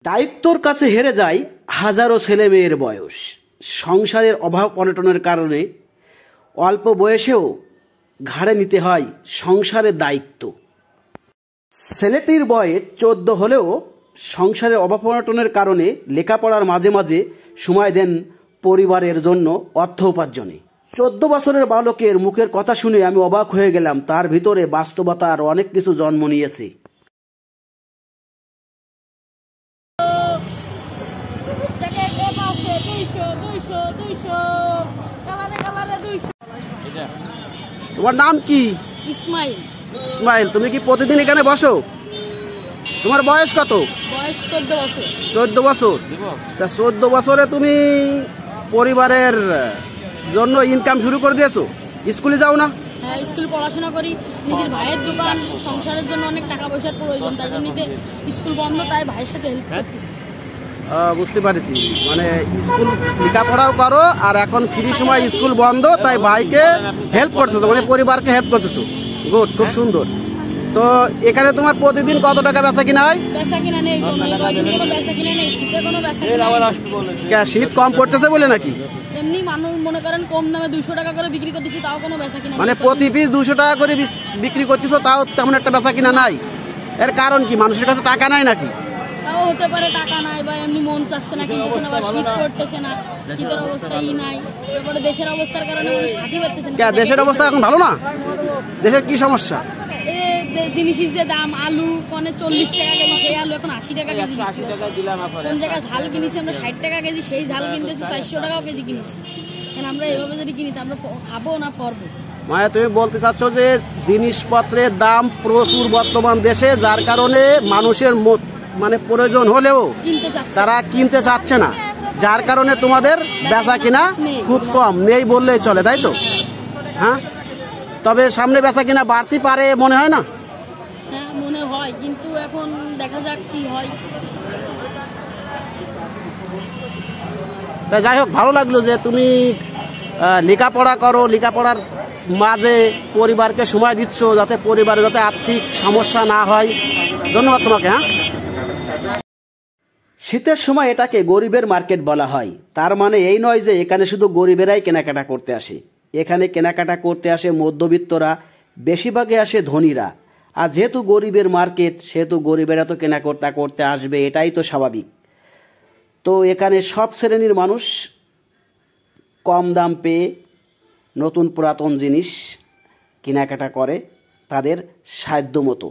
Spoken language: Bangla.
দায়িত্বর কাছে হেরে যায় হাজারো ছেলে মেয়ের বয়স। সংসারের অভাব অনটনের কারণে অল্প বয়সেও ঘাড়ে নিতে হয় সংসারের দায়িত্ব। ছেলেটির বয়স 14 হলেও সংসারের অভাব অনটনের কারণে লেখাপড়ার মাঝে মাঝে সময় দেন পরিবারের জন্য অর্থ উপার্জনে। 14 বছরের বালকের মুখের কথা শুনে আমি অবাক হয়ে গেলাম। তার ভিতরে বাস্তবতার অনেক কিছু জন্ম নিয়েছে। তোমার নাম কি? ইসমাইল। ইসমাইল, তুমি কি প্রতিদিন এখানে বসো? তোমার বয়স কত? বয়স 14 বছর। 14 বছর। 14 বছরে তুমি পরিবারের জন্য ইনকাম শুরু করে দিয়েছো। স্কুলে যাও না? হ্যাঁ, স্কুলে পড়াশোনা করি। নিজের ভাইয়ের দোকান, সংসারের জন্য অনেক টাকা পয়সার প্রয়োজন, তাই জন্য স্কুল বন্ধ, তাই ভাইয়ের সাথে হেল্প করতেছি। বুঝতে পারছি, মানে স্কুল লেখাপড়াও করো আর এখন ফ্রি সময় স্কুল বন্ধ, তাই ভাইকে হেল্প করতেছো, মানে পরিবারকে হেল্প করতেছো। গুড, খুব সুন্দর। তো এখানে তোমার প্রতিদিন কত টাকা বেচা কিনা হয়? বেচা কিনা নেই, কোনো বেচা কিনা নেই। শীতে কোনো বেচা কিনা। শীত কম পড়তেছে বলে নাকি? এমনি মানুষ মনে করেন কম দামে 200 টাকা করে বিক্রি করতেছি, তাও কোনো বেচা কিনা। মানে প্রতি পিস 200 টাকা করে বিক্রি করতেছো, তাও তেমন একটা বেচা কিনা নাই। এর কারণ কি? মানুষের কাছে টাকা নাই নাকি? তাও হতে পারে টাকা নাই, বা এমনি মন চাচ্ছে না, কিনতেছে না, বা শীত পড়তেছে না, শীতের অবস্থাই নাই। তারপরে দেশের অবস্থার কারণে মানুষ খাতি পারতেছে না। দেশের অবস্থা এখন ভালো না? দেশের কি সমস্যা? জিনিসের যে দাম, আলু কনে 40 টাকা কেজি, সেই আলু এখন 80 টাকা কেজি। কোন জায়গায় ঝাল কিনেছি আমরা 60 টাকা কেজি, সেই ঝাল কিনতেছি 400 টাকাও কেজি কিনেছি। আমরা এভাবে যদি কিনি আমরা খাবো না ফরবো? মানে তুমি বলতে চাচ্ছ যে জিনিসপত্রের দাম প্রচুর বর্তমান দেশে, যার কারণে মানুষের মানে প্রয়োজন হলেও তারা কিনতে চাচ্ছে না, যার কারণে তোমাদের বেচা কিনা খুব কম, নেই বললেই চলে, তাই তো? হ্যাঁ, তবে সামনে বেচা কিনা বাড়তে পারে মনে হয় না? হ্যাঁ, মনে হয়, কিন্তু এখন দেখা যাক কি হয়। যাই হোক, ভালো লাগলো যে তুমি লেখাপড়া করো, লেখাপড়ার মাঝে পরিবারকে সময় দিচ্ছ, যাতে পরিবারে যাতে আর্থিক সমস্যা না হয়। ধন্যবাদ তোমাকে। হ্যাঁ, শীতের সময় এটাকে গরিবের মার্কেট বলা হয়। তার মানে এই নয় যে এখানে শুধু গরিবেরাই কেনাকাটা করতে আসে। এখানে কেনাকাটা করতে আসে মধ্যবিত্তরা, বেশিরভাগে আসে ধনীরা। আর যেহেতু গরিবের মার্কেট, সেহেতু গরিবেরা তো কেনাকাটা করতে আসবে, এটাই তো স্বাভাবিক। তো এখানে সব শ্রেণীর মানুষ কম দাম পেয়ে নতুন পুরাতন জিনিস কেনাকাটা করে তাদের সাধ্য মতো।